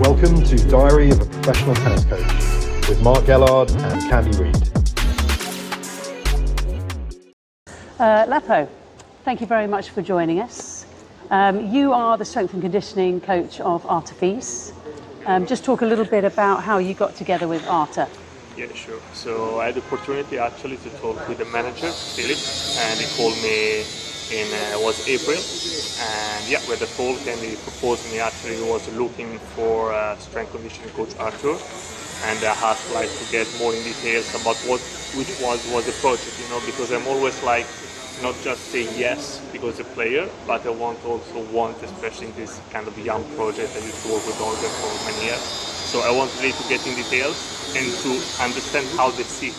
Welcome to Diary of a Professional Tennis Coach with Mark Gellard and Candy Reid. Lapo, thank you very much for joining us. You are the strength and conditioning coach of Artifice. Just talk a little bit about how you got together with Arta. Yeah, sure. So I had the opportunity actually to talk with the manager, Philip, and he called me in was April, and yeah, with the talk, and he proposed me. Actually, he was looking for a strength conditioning coach, Arthur, and I asked like to get more in details about which was the project, you know, because I'm always like not just say yes because a player, but I want, especially in this kind of young project. I used to work with Holger for many years, so I want really to get in details and to understand how they see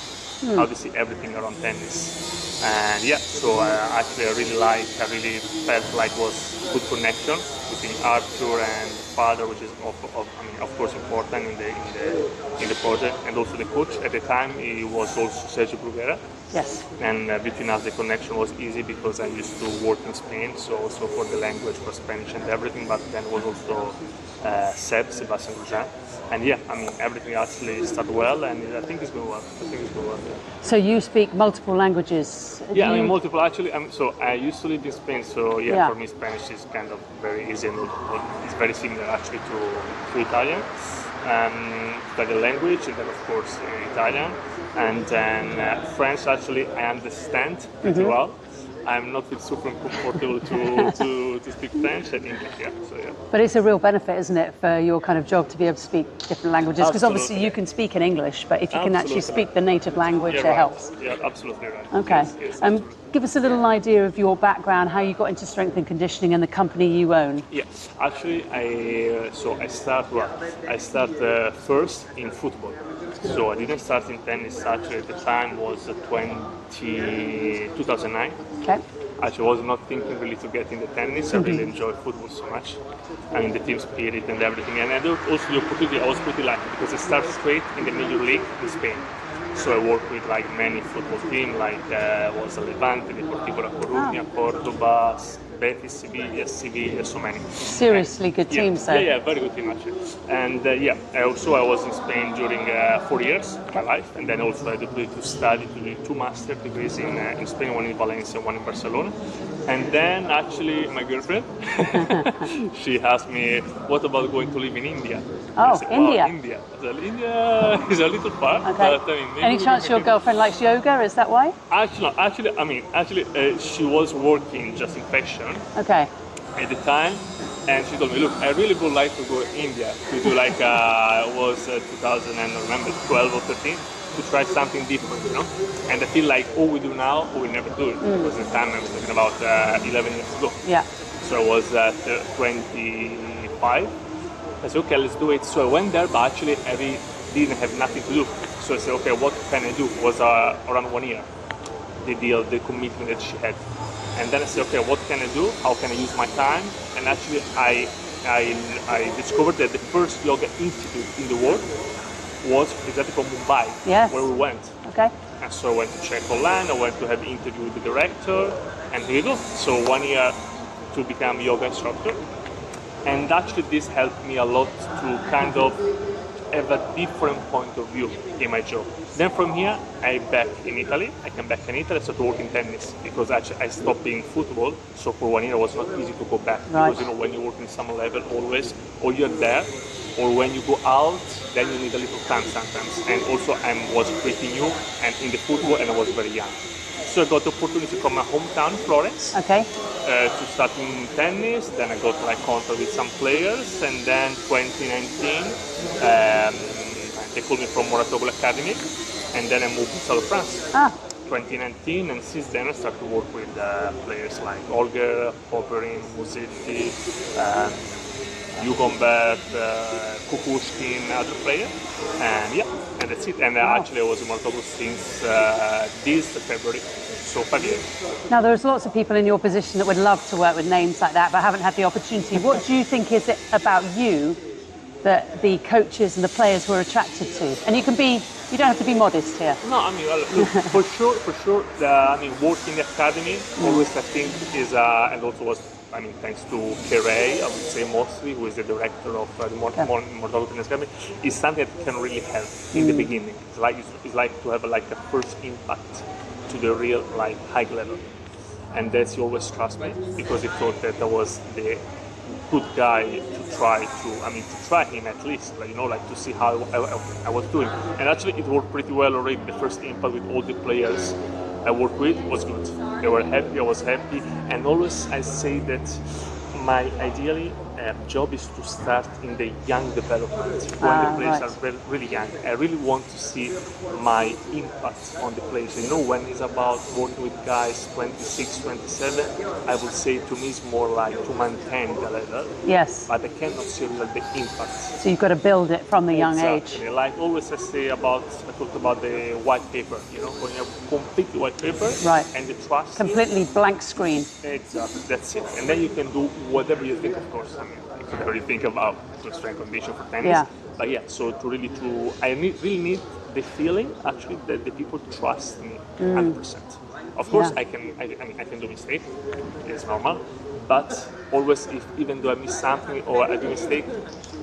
everything around tennis. And yeah, so actually I really felt like was good connection between Arthur and father, which is of course important in the project, and also the coach at the time. He was also Sergio Bruguera. Yes. And between us the connection was easy because I used to work in Spain, so also for the language, for Spanish and everything, but then was also Sebastian Gouin. And yeah, everything actually started well, and I think it's going well. Yeah. So you speak multiple languages? Yeah, multiple actually. So I used to live in Spain, so yeah, for me Spanish is kind of very easy, and it's very similar actually to Italian. Like the language, and then of course Italian, and then French. Actually, I understand pretty well. I'm not super comfortable to speak French and English. Yeah, so yeah. But it's a real benefit, isn't it, for your kind of job to be able to speak different languages? Because obviously you can speak in English, but if you can actually speak the native language, it helps. Yeah, absolutely right. Okay. Yes, give us a little idea of your background, how you got into strength and conditioning and the company you own. Yeah, actually, I start first in football. So I didn't start in tennis. Actually, at the time was 2009. Okay. Actually, I was not thinking really to get into tennis. I really enjoy football so much. The team spirit and everything. And also the opportunity, I was pretty lucky because I started straight in the major league in Spain. So I worked with like many football teams, like was Levante, Deportivo La Coruña, Cordoba, Betis, Sevilla, so many. Seriously good teams, though. Yeah, very good team actually. And I was in Spain during 4 years of my life, and then also I had the opportunity to study, to do 2 master degrees in Spain, one in Valencia, one in Barcelona. And then actually my girlfriend, she asked me, what about going to live in India? Oh, said, India. India. I said, India is a little far. Okay. But, any chance your girlfriend likes yoga? Is that why? Actually, she was working just in fashion. Okay. At the time, and she told me, look, I really would like to go to India to do like it was 2000 and I remember 12 or 13 to try something different, you know. And I feel like all we do now, we never do it because at the time I was talking about 11 years ago. Yeah. So I was 25. I said, okay, let's do it. So I went there, but actually I really didn't have nothing to do. So I said, okay, what can I do? It was around 1 year, the commitment that she had. And then I said, okay, what can I do? How can I use my time? And actually I discovered that the first yoga institute in the world was exactly from Mumbai, where we went. Okay. And so I went to check online, I went to have an interview with the director, and here you go. So 1 year to become yoga instructor. And actually this helped me a lot to kind of have a different point of view in my job. Then from here, I came back in Italy, I started working tennis because actually I stopped playing football, so for 1 year it was not easy to go back. Right. Because when you work in some level always, or you're there, or when you go out, then you need a little time sometimes. And also I was pretty new and in the football and I was very young. So I got the opportunity from my hometown, Florence, okay, to start in tennis. Then I got like contact with some players, and then 2019 they called me from Moratoglu Academy, and then I moved to South France. 2019, and since then I started to work with players like Holger, Popperin, Musetti, Hugombert, Kukushkin, other players, and and that's it. And actually I was in Moratoglu since this February, so 5 years. Now there's lots of people in your position that would love to work with names like that, but haven't had the opportunity. What do you think is it about you that the coaches and the players were attracted to? And you don't have to be modest here. No, look, for sure, working in the academy always I think is, and also was I mean, thanks to Kere, I would say mostly, who is the director of the Mortal Tennis Academy, is something that can really help in the beginning. It's like to have like a first impact to the real like high level, and that's, he always trust me because he thought that I was the good guy to try him at least, like, you know, like to see how I was doing. And actually, it worked pretty well already. The first impact with all the players I worked with was good. They were happy, I was happy, and always I say that my ideally job is to start in the young development when the players are really young. I really want to see my impact on the players. You know, when it's about working with guys 26, 27, I would say to me it's more like to maintain the level. Yes. But I cannot see like the impact. So you've got to build it from the young age. Like always I talked about the white paper, you know, when you have completely white paper and the trust. Completely blank screen. Exactly, that's it. And then you can do whatever you think, of course. I mean, you can already think about strength condition for tennis. Yeah. But yeah, so I really need the feeling actually that the people trust me 100%. Of course, I can do mistakes. It's normal. But always, even though I miss something or I do mistake,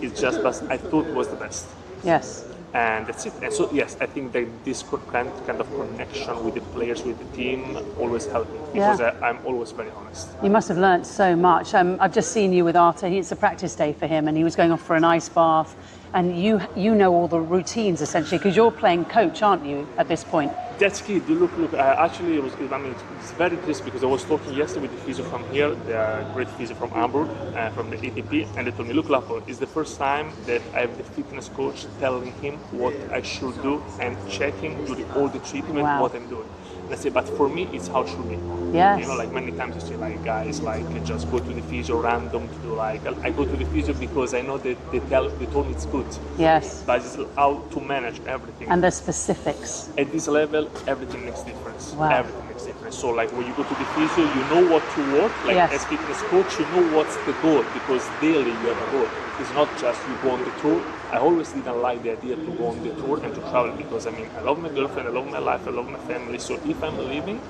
it's just what I thought was the best. Yes. And that's it. And so, yes, I think that this kind of connection with the players, with the team, always helped me because I'm always very honest. You must have learnt so much. I've just seen you with Arthur. It's a practice day for him, and he was going off for an ice bath. And you know all the routines essentially because you're playing coach, aren't you, at this point? That's key. Look. Actually, it's very interesting because I was talking yesterday with the physio from here, the great physio from Hamburg, from the ATP, and they told me, look, Lapo, it's the first time that I have the fitness coach telling him what I should do and checking during all the treatment what I'm doing. Let's say, but for me, it's how it should be. Yes. You know, like many times you see like guys like just go to the physio random to do like, I go to the physio because I know that they told me it's good. Yes. But it's how to manage everything. And the specifics. At this level, everything makes difference. Wow. Everything makes difference. So like when you go to the physio, you know what to work. Like as fitness coach, you know what's the goal because daily you have a goal. It's not just you go on the tour. I always didn't like the idea to go on the tour and to travel because I mean I love my girlfriend, I love my life, I love my family. So if I'm leaving,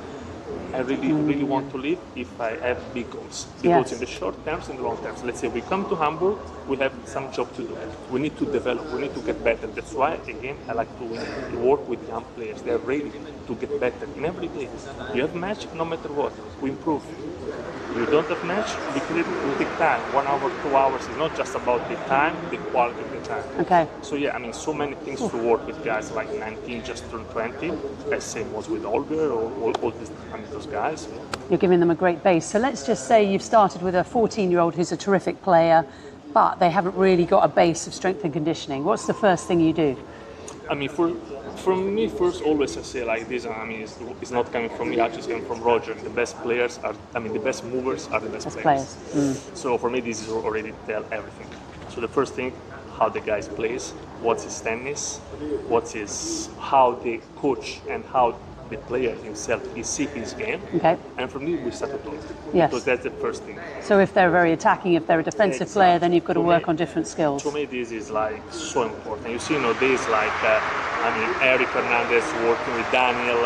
I really want to live if I have big goals. Because in the short terms and the long terms, let's say we come to Hamburg, we have some job to do. We need to develop, we need to get better. That's why, again, I like to work with young players. They're ready to get better in every day. You have match, no matter what, we improve. You don't have match, we take time. 1 hour, 2 hours is not just about the time, the quality of the time. Okay. So yeah, I mean, so many things to work with guys like 19, just turned 20. Same was with Holger or all these, those guys. You're giving them a great base. So let's just say you've started with a 14-year-old who's a terrific player, but they haven't really got a base of strength and conditioning. What's the first thing you do? I mean, from me, first, always I say like this, I mean, it's not coming from me, actually it's coming from Roger. The best players the best movers are the best players. So for me, this is already tell everything. So the first thing, how the guys plays, what's his tennis, how the coach and how the player himself is see his game. Okay. And from there we start to talk. Yes. Because that's the first thing. So if they're very attacking, if they're a defensive player, then you've got to work on different skills. To me, this is like so important. You see nowadays, like Eric Hernandez working with Daniel,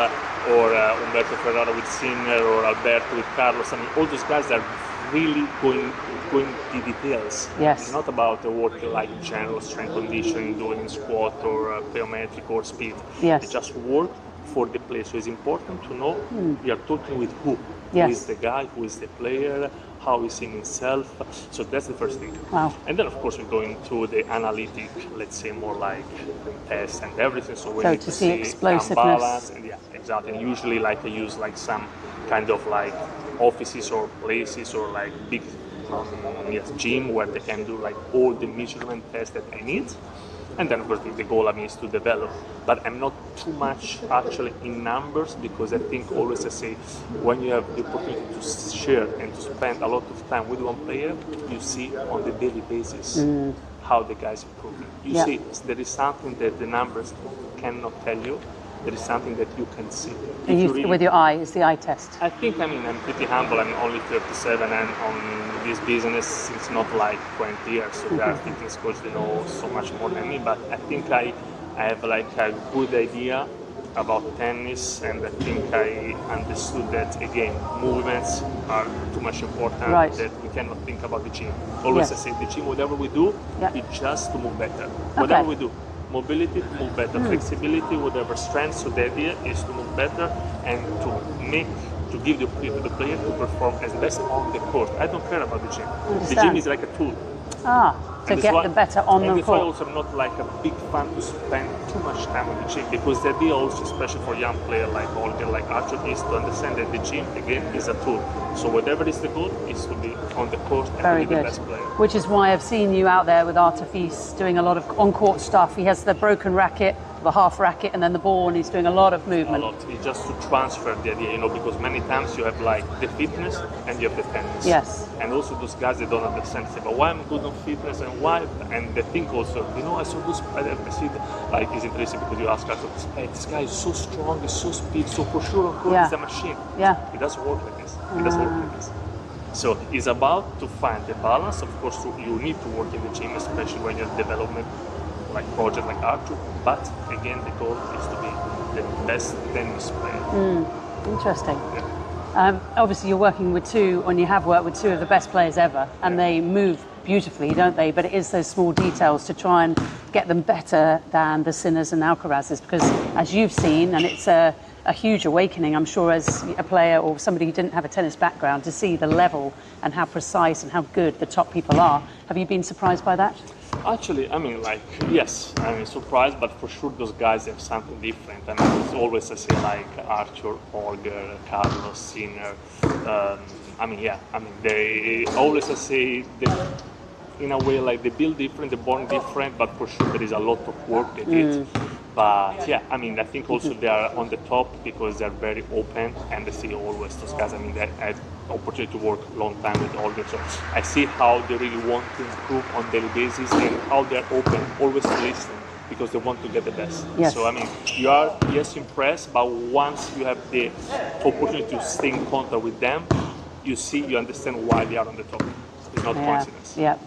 or Umberto Ferrara with Sinner, or Alberto with Carlos. I mean, all those guys are really going the details. Yes. It's not about working like general strength conditioning, doing squat or plyometric or speed. Yes. They just work for the play. So it's important to know we are talking with who. Yes. Who is the guy, who is the player, how is he himself. So that's the first thing. Wow. And then of course we go into the analytic, let's say more like tests and everything. So we need to see explosiveness. balance and exactly. And usually like I use like some kind of like offices or places or like big gym where they can do like all the measurement tests that I need. And then of course the goal is to develop, but I'm not too much actually in numbers because I think always I say when you have the opportunity to share and to spend a lot of time with one player, you see on the daily basis how the guys improve. You see there is something that the numbers cannot tell you. There is something that you can see. With your eye, it's the eye test. I think, I'm pretty humble. I'm only 37 and on this business it's not like 20 years. So there are fitness coaches that know so much more than me. But I think I have like a good idea about tennis, and I think I understood that again, movements are too much important. Right. That we cannot think about the gym. Always Yes. I say the gym, whatever we do, Yeah. it's just to move better. Whatever Okay. we do, mobility, move better, flexibility, whatever strength. So the idea is to move better and to give the opportunity to the player to perform as best on the court. I don't care about the gym. The gym Understand. is like a tool. To And get that's why- them better on and the that's why court. also I'm not like a big fan to spend too much time on the gym, because the idea also, especially for young player like Holger, like Archer, is to understand that the gym again is a tool. So whatever is the goal is to be on the court and Very to be the good. best player. Which is why I've seen you out there with Artifice doing a lot of on-court stuff. He has the broken racket, the half racket, and then the ball, and he's doing a lot of A movement. lot. It's just to transfer the idea, because many times you have like the fitness and you have the tennis. Yes. And also those guys, they don't understand, say, but why I'm good on fitness and why? And they think also, I saw this, I see, like, it's interesting because you ask us, hey, this guy is so strong, he's so speed, so for sure on court Yeah. he's a machine. Yeah. It doesn't work like this. It doesn't work like this. So it's about to find the balance. Of course, you need to work in the gym, especially when you're development like project like Arthur. But again, the goal is to be the best tennis player. Interesting. Yeah. Obviously, you're working with two, and you have worked with two of the best players ever, and they move beautifully, don't they? But it is those small details to try and get them better than the Sinners and Alcarazes, because as you've seen, and it's a huge awakening, I'm sure, as a player or somebody who didn't have a tennis background, to see the level and how precise and how good the top people are. Have you been surprised by that? Actually, yes, I'm surprised, but for sure those guys have something different. It's always I say like Archer, Holger, Carlos, Sinner. They always I say that in a way like they build different, they're born different, but for sure there is a lot of work they did. But yeah, I think also they are on the top because they're very open, and they see always those guys. They had opportunity to work a long time with Holger, so I see how they really want to improve on daily basis and how they're open, always to listen, because they want to get the best. Yes. So you are impressed, but once you have the opportunity to stay in contact with them, you understand why they are on the top. It's not coincidence. Yeah.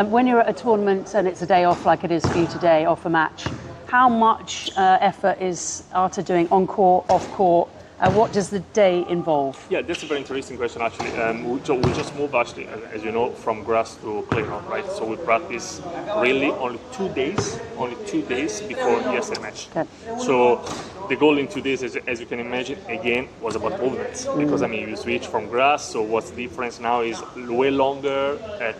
When you're at a tournament and it's a day off, like it is for you today, off a match, how much effort is Arta doing on court, off court? What does the day involve? Yeah, that's a very interesting question actually. We just moved actually, as you know, from grass to clay court, right? So we practice really only 2 days before the ESL match. Okay. So the goal in 2 days, as you can imagine, again, was about movements. Because you switch from grass, so what's the difference now is way longer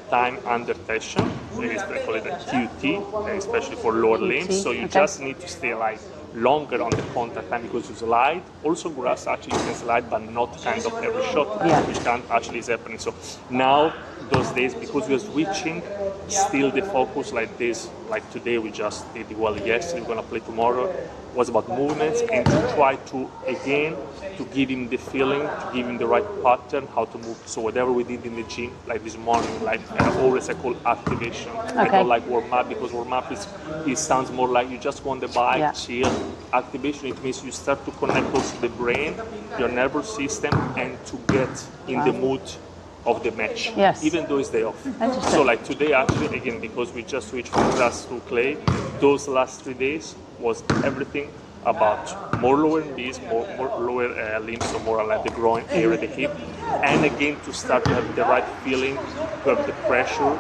time under tension. So it is, they call it a QT, especially for lower limbs. So you just need to stay like longer on the contact time because you slide. Also grass actually you can slide, but not kind of every shot, which can't actually is happening. So now those days, because we are switching, still the focus like this, like today we just did well yesterday, we're gonna play tomorrow, was about movements and to try to again to give him the feeling, to give him the right pattern, how to move. So whatever we did in the gym, like this morning, like always I call activation. I don't like warm up because warm up it sounds more like you just go on the bike, chill. Activation, it means you start to connect also the brain, your nervous system, and to get in the mood of the match, even though it's day off. So like today actually, again, because we just switched from grass to clay, those last 3 days was everything about more lower knees, more lower limbs, so more like the groin area, the hip, and again to start to have the right feeling, to have the pressure,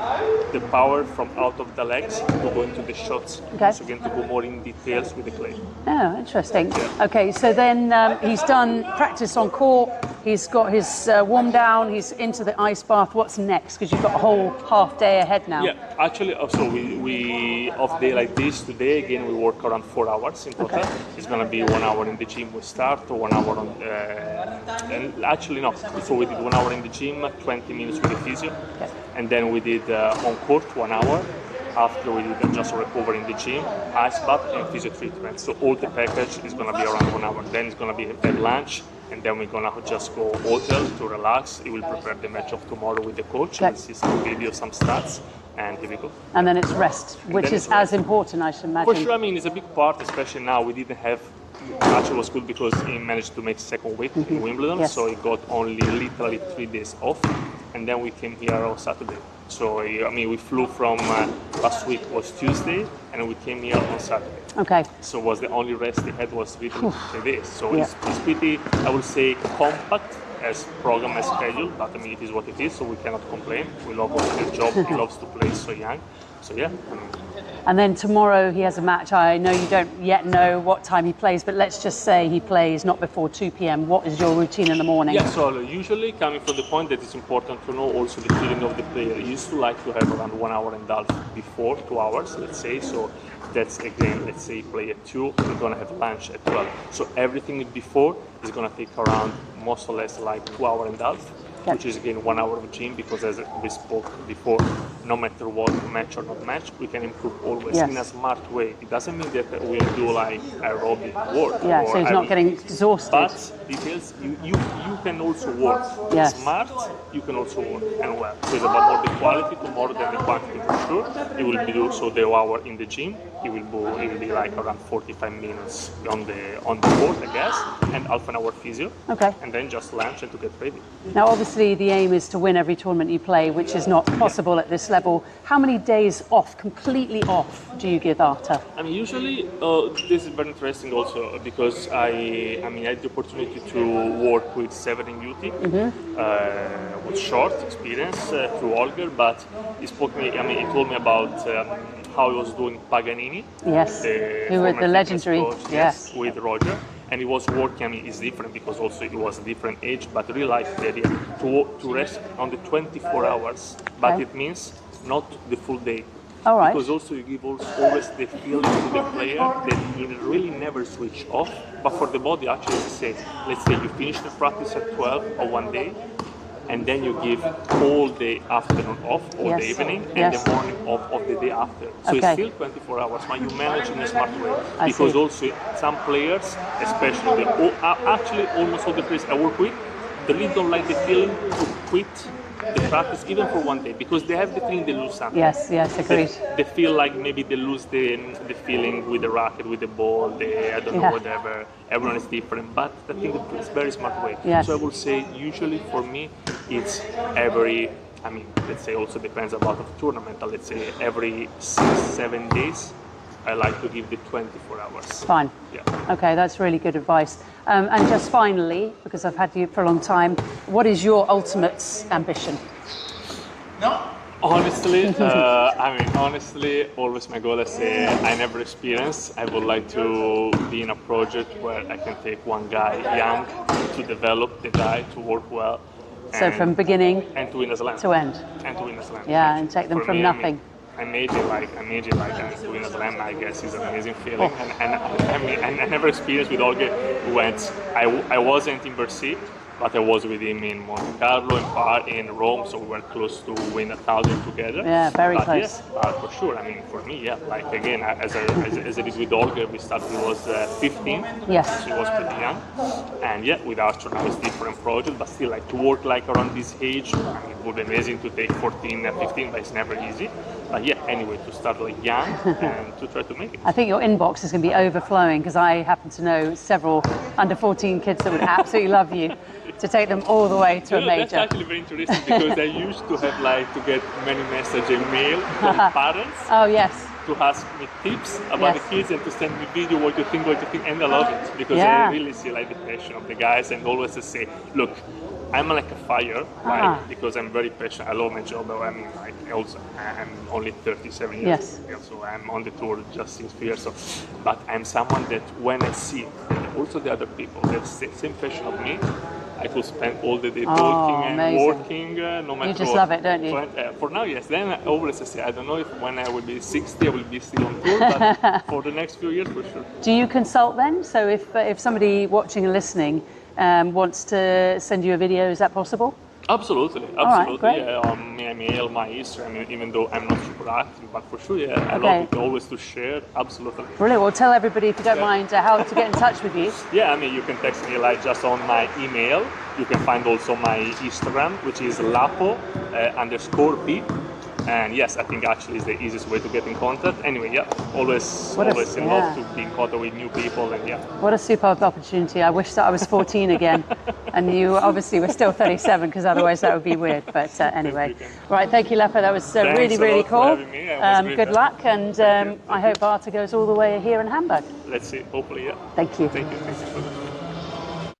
the power from out of the legs to go into the shots. So again to go more in details with the clay. Oh, interesting. Okay, so then he's done practice on court, he's got his warm down, he's into the ice bath. What's next? Because you've got a whole half day ahead now. Yeah, actually, so we off day like this today, again, we work around 4 hours in total. It's going to be 1 hour in the gym we start, or 1 hour on, and actually no, so we did 1 hour in the gym, 20 minutes with the physio, and then we did on court 1 hour. After we did just recover in the gym, ice bath and physio treatment. So all the package is going to be around 1 hour. Then it's going to be at lunch, and then we're going to just go hotel to relax. He will prepare the match of tomorrow with the coach. We'll see some videos, some stats, and here we go. And then it's rest, which is as important, I should imagine. For sure, it's a big part, especially now. We didn't have. Actually, it was good because he managed to make second week in Wimbledon, so he got only literally 3 days off, and then we came here on Saturday. So I mean, we flew from last week was Tuesday, and we came here on Saturday. Okay. So was the only rest they had was within 3 days. So Yeah. it's pretty, I would say, compact as program, as schedule, but I mean, it is what it is, so we cannot complain. We love his job, he loves to play so young. So yeah, I mean, And then tomorrow he has a match. I know you don't yet know what time he plays, but let's just say he plays not before 2 p.m. What is your routine in the morning? yeah, so usually coming from the point that it's important to know also the feeling of the player. He used to like to have around 1 hour and a half before, 2 hours, let's say. So that's again, let's say play at 2, we're gonna have lunch at 12. So everything before is gonna take around most or less like 2 hours and a half. Yep. Which is again 1 hour of gym, because as we spoke before, no matter what, match or not match, we can improve always Yes. in a smart way. It doesn't mean that we do like aerobic work. Yeah, or so he's not getting exhausted. But details, you can also work Yes. smart, you can also work and well. So it's about more the quality to more than the quantity for sure. He will be also the hour in the gym. He will be like around 45 minutes on the court, I guess, and half an hour physio. Okay. And then just lunch and to get ready. Now, obviously, the aim is to win every tournament you play, which is not possible at this level. How many days off, completely off, do you give Arta? I mean, usually this is very interesting also because I had the opportunity to work with Severin Yuti, with short experience through Holger, but he told me about how he was doing Paganini. Yes, who were former the fitness legendary, coach, yes. with Roger. And he was working, I mean, it's different because also it was a different age, but really like the idea to rest on the 24 hours, but Okay. it means not the full day. All right. Because also you give always the feeling to the player that he really never switch off. But for the body, actually, let's say you finish the practice at 12 on one day, and then you give all the afternoon off, or the Yes. evening, and Yes. the morning off of the day after. So Okay. it's still 24 hours, but you manage in a smart way. I Because see. also some players, especially actually almost all the players I work with, they really don't like the feeling to quit the practice even for one day, because they have the feeling they lose something. Yes, agreed. They feel like maybe they lose the feeling with the racket, with the ball, I don't know, Yeah. whatever. Everyone is different, but I think it's a very smart way. Yes. So I would say usually for me it's let's say also depends about the tournament. Let's say every 6-7 days I like to give the 24 hours. Fine. Yeah. Okay, that's really good advice. And just finally, because I've had you for a long time, what is your ultimate ambition? Honestly, honestly, always my goal, I never experienced. I would like to be in a project where I can take one guy young to develop the guy to work well. So from beginning and to win a slam. to end. And to win a slam. Yeah, and take them For from me, nothing. I made it like to win a slam. I guess is an amazing feeling, and I never experienced with Holger. I wasn't in Bercy, but I was with him in Monte Carlo, in Rome, so we were close to win 1,000 together. Yeah, very but close. Yes, for sure. I mean, for me, yeah. Like again, as it is with Holger, we started. He was 15. Yes. So he was pretty young, and yeah, with Astro now it's different project, but still like to work like around this age. I mean, it would be amazing to take 14 and 15, but it's never easy. But yeah, anyway, to start like young and to try to make it. I think your inbox is going to be overflowing because I happen to know several under 14 kids that would absolutely love you to take them all the way to a major. That's actually very interesting because I used to have to get many messages and mail from parents Oh, yes. to ask me tips about Yes. the kids and to send me video what you think, and I love it because Yeah. I really see the passion of the guys and always say, look, I'm like a fire, because I'm very passionate. I love my job. I'm only 37 years Yes. old, so I'm on the tour just since 3 years. But I'm someone that when I see also the other people that have the same passion of me, I could spend all the day talking and amazing. working, no matter You just what. love it, don't you? So, for now, yes. Then I always say, I don't know if when I will be 60, I will be still on tour, but for the next few years, for sure. Do you consult then? So if somebody watching and listening wants to send you a video, is that possible? Absolutely. right, great. Yeah, on my mail, my Instagram, even though I'm not super active, but for sure, yeah, I Okay. love it always to share. Absolutely. Brilliant. Well, tell everybody, if you don't mind, how to get in touch with you. Yeah, you can text me just on my email. You can find also my Instagram, which is Lapo _B. And yes, I think actually is the easiest way to get in contact. Anyway, yeah, always What a- always in yeah. love to be in contact with new people, and yeah. What a superb opportunity. I wish that I was 14 again. And you obviously were still 37, because otherwise that would be weird. But anyway. Right, thank you, Lapo. That was Thanks really, a really lot for cool. having me. It was great, Good yeah. luck. And Thank you. I hope Arta goes all the way here in Hamburg. Let's see, hopefully, yeah. Thank you. Thank you.